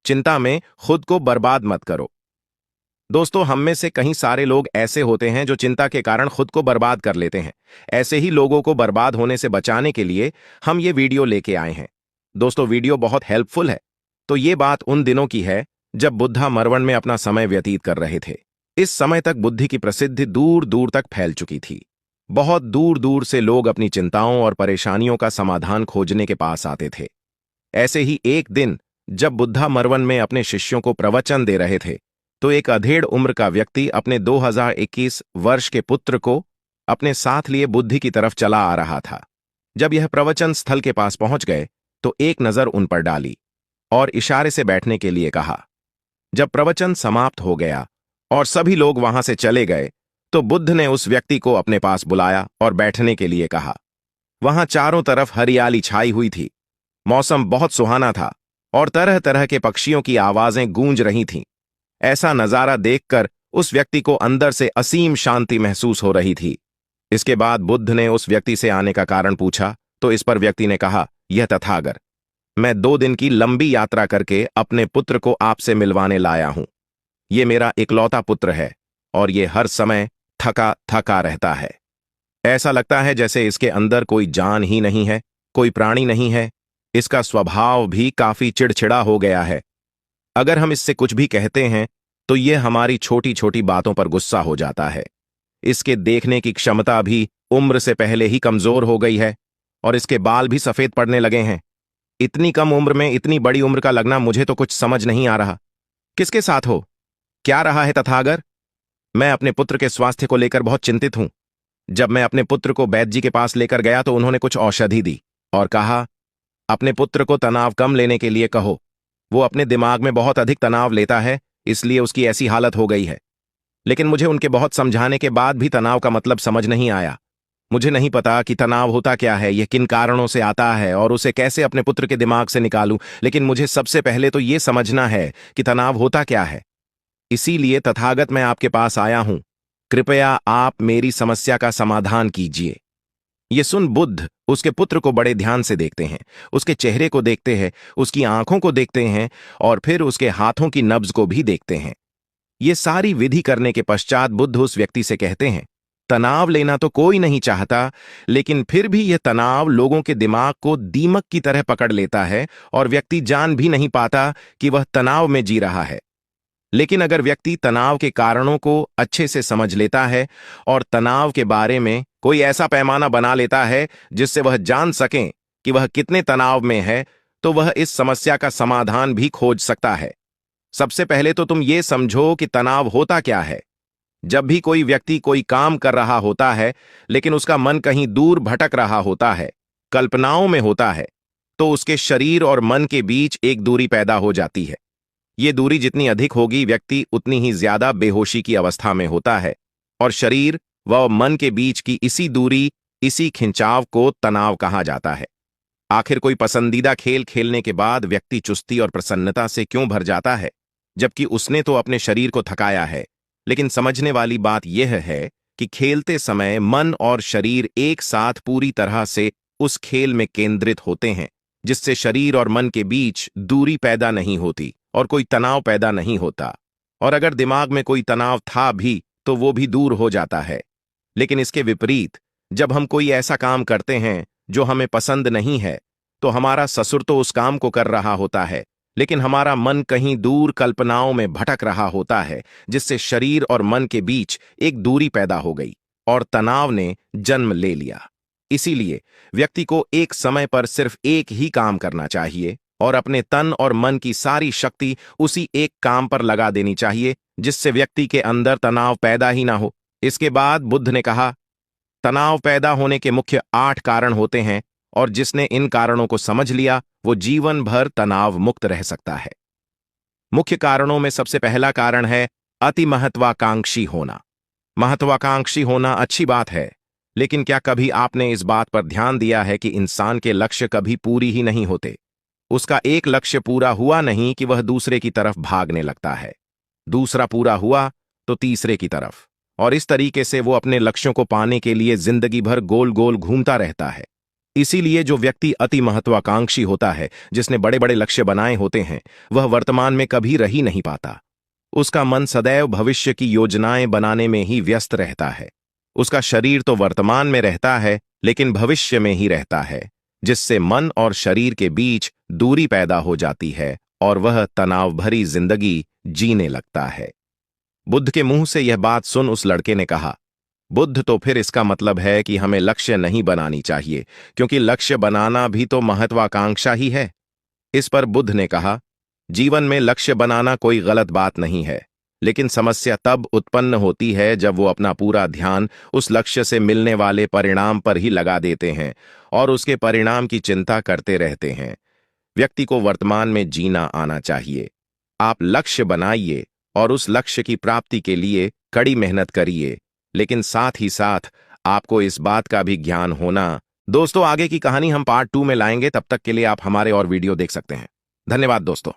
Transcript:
चिंता में खुद को बर्बाद मत करो। दोस्तों, हम में से कई सारे लोग ऐसे होते हैं जो चिंता के कारण खुद को बर्बाद कर लेते हैं। ऐसे ही लोगों को बर्बाद होने से बचाने के लिए हम ये वीडियो लेके आए हैं। दोस्तों, वीडियो बहुत हेल्पफुल है। तो ये बात उन दिनों की है जब बुद्धा मरवन में अपना समय व्यतीत कर रहे थे। इस समय तक बुद्धि की प्रसिद्धि दूर दूर तक फैल चुकी थी। बहुत दूर दूर से लोग अपनी चिंताओं और परेशानियों का समाधान खोजने के पास आते थे। ऐसे ही एक दिन जब बुद्धा मरवन में अपने शिष्यों को प्रवचन दे रहे थे, तो एक अधेड़ उम्र का व्यक्ति अपने 2021 वर्ष के पुत्र को अपने साथ लिए बुद्धि की तरफ चला आ रहा था। जब यह प्रवचन स्थल के पास पहुंच गए तो एक नजर उन पर डाली और इशारे से बैठने के लिए कहा। जब प्रवचन समाप्त हो गया और सभी लोग वहां से चले गए, तो बुद्ध ने उस व्यक्ति को अपने पास बुलाया और बैठने के लिए कहा। वहां चारों तरफ हरियाली छाई हुई थी। मौसम बहुत सुहाना था और तरह तरह के पक्षियों की आवाजें गूंज रही थीं। ऐसा नजारा देखकर उस व्यक्ति को अंदर से असीम शांति महसूस हो रही थी। इसके बाद बुद्ध ने उस व्यक्ति से आने का कारण पूछा, तो इस पर व्यक्ति ने कहा, यह तथागत, मैं 2 दिन की लंबी यात्रा करके अपने पुत्र को आपसे मिलवाने लाया हूं। ये मेरा इकलौता पुत्र है और ये हर समय थका थका रहता है। ऐसा लगता है जैसे इसके अंदर कोई जान ही नहीं है, कोई प्राणी नहीं है। इसका स्वभाव भी काफी चिड़चिड़ा हो गया है। अगर हम इससे कुछ भी कहते हैं तो ये हमारी छोटी छोटी बातों पर गुस्सा हो जाता है। इसके देखने की क्षमता भी उम्र से पहले ही कमजोर हो गई है और इसके बाल भी सफेद पड़ने लगे हैं। इतनी कम उम्र में इतनी बड़ी उम्र का लगना मुझे तो कुछ समझ नहीं आ रहा। किसके साथ हो? क्या रहा है तथागत? मैं अपने पुत्र के स्वास्थ्य को लेकर बहुत चिंतित हूं। जब मैं अपने पुत्र को वैद्य जी के पास लेकर गया तो उन्होंने कुछ औषधि दी और कहा, अपने पुत्र को तनाव कम लेने के लिए कहो। वो अपने दिमाग में बहुत अधिक तनाव लेता है, इसलिए उसकी ऐसी हालत हो गई है। लेकिन मुझे उनके बहुत समझाने के बाद भी तनाव का मतलब समझ नहीं आया। मुझे नहीं पता कि तनाव होता क्या है, यह किन कारणों से आता है और उसे कैसे अपने पुत्र के दिमाग से निकालूं। लेकिन मुझे सबसे पहले तो यह समझना है कि तनाव होता क्या है। इसीलिए तथागत मैं आपके पास आया हूं। कृपया आप मेरी समस्या का समाधान कीजिए। ये सुन बुद्ध उसके पुत्र को बड़े ध्यान से देखते हैं, उसके चेहरे को देखते हैं, उसकी आंखों को देखते हैं और फिर उसके हाथों की नब्ज को भी देखते हैं। ये सारी विधि करने के पश्चात बुद्ध उस व्यक्ति से कहते हैं, तनाव लेना तो कोई नहीं चाहता, लेकिन फिर भी यह तनाव लोगों के दिमाग को दीमक की तरह पकड़ लेता है और व्यक्ति जान भी नहीं पाता कि वह तनाव में जी रहा है। लेकिन अगर व्यक्ति तनाव के कारणों को अच्छे से समझ लेता है और तनाव के बारे में कोई ऐसा पैमाना बना लेता है जिससे वह जान सकें कि वह कितने तनाव में है, तो वह इस समस्या का समाधान भी खोज सकता है। सबसे पहले तो तुम ये समझो कि तनाव होता क्या है। जब भी कोई व्यक्ति कोई काम कर रहा होता है लेकिन उसका मन कहीं दूर भटक रहा होता है, कल्पनाओं में होता है, तो उसके शरीर और मन के बीच एक दूरी पैदा हो जाती है। ये दूरी जितनी अधिक होगी, व्यक्ति उतनी ही ज्यादा बेहोशी की अवस्था में होता है और शरीर व मन के बीच की इसी दूरी, इसी खिंचाव को तनाव कहा जाता है। आखिर कोई पसंदीदा खेल खेलने के बाद व्यक्ति चुस्ती और प्रसन्नता से क्यों भर जाता है, जबकि उसने तो अपने शरीर को थकाया है। लेकिन समझने वाली बात यह है कि खेलते समय मन और शरीर एक साथ पूरी तरह से उस खेल में केंद्रित होते हैं, जिससे शरीर और मन के बीच दूरी पैदा नहीं होती और कोई तनाव पैदा नहीं होता। और अगर दिमाग में कोई तनाव था भी तो वो भी दूर हो जाता है। लेकिन इसके विपरीत, जब हम कोई ऐसा काम करते हैं जो हमें पसंद नहीं है, तो हमारा ससुर तो उस काम को कर रहा होता है, लेकिन हमारा मन कहीं दूर कल्पनाओं में भटक रहा होता है, जिससे शरीर और मन के बीच एक दूरी पैदा हो गई और तनाव ने जन्म ले लिया। इसीलिए व्यक्ति को एक समय पर सिर्फ एक ही काम करना चाहिए और अपने तन और मन की सारी शक्ति उसी एक काम पर लगा देनी चाहिए, जिससे व्यक्ति के अंदर तनाव पैदा ही ना हो। इसके बाद बुद्ध ने कहा, तनाव पैदा होने के मुख्य 8 कारण होते हैं और जिसने इन कारणों को समझ लिया वो जीवन भर तनाव मुक्त रह सकता है। मुख्य कारणों में सबसे पहला कारण है अति महत्वाकांक्षी होना। महत्वाकांक्षी होना अच्छी बात है, लेकिन क्या कभी आपने इस बात पर ध्यान दिया है कि इंसान के लक्ष्य कभी पूरी ही नहीं होते। उसका एक लक्ष्य पूरा हुआ नहीं कि वह दूसरे की तरफ भागने लगता है, दूसरा पूरा हुआ तो तीसरे की तरफ, और इस तरीके से वो अपने लक्ष्यों को पाने के लिए जिंदगी भर गोल गोल घूमता रहता है। इसीलिए जो व्यक्ति अति महत्वाकांक्षी होता है, जिसने बड़े बड़े लक्ष्य बनाए होते हैं, वह वर्तमान में कभी रह ही नहीं पाता। उसका मन सदैव भविष्य की योजनाएं बनाने में ही व्यस्त रहता है। उसका शरीर तो वर्तमान में रहता है, लेकिन भविष्य में ही रहता है, जिससे मन और शरीर के बीच दूरी पैदा हो जाती है और वह तनाव भरी जिंदगी जीने लगता है। बुद्ध के मुंह से यह बात सुन उस लड़के ने कहा, बुद्ध, तो फिर इसका मतलब है कि हमें लक्ष्य नहीं बनानी चाहिए, क्योंकि लक्ष्य बनाना भी तो महत्वाकांक्षा ही है। इस पर बुद्ध ने कहा, जीवन में लक्ष्य बनाना कोई गलत बात नहीं है, लेकिन समस्या तब उत्पन्न होती है जब वो अपना पूरा ध्यान उस लक्ष्य से मिलने वाले परिणाम पर ही लगा देते हैं और उसके परिणाम की चिंता करते रहते हैं। व्यक्ति को वर्तमान में जीना आना चाहिए। आप लक्ष्य बनाइए और उस लक्ष्य की प्राप्ति के लिए कड़ी मेहनत करिए, लेकिन साथ ही साथ आपको इस बात का भी ज्ञान होना। दोस्तों, आगे की कहानी हम पार्ट 2 में लाएंगे। तब तक के लिए आप हमारे और वीडियो देख सकते हैं। धन्यवाद दोस्तों।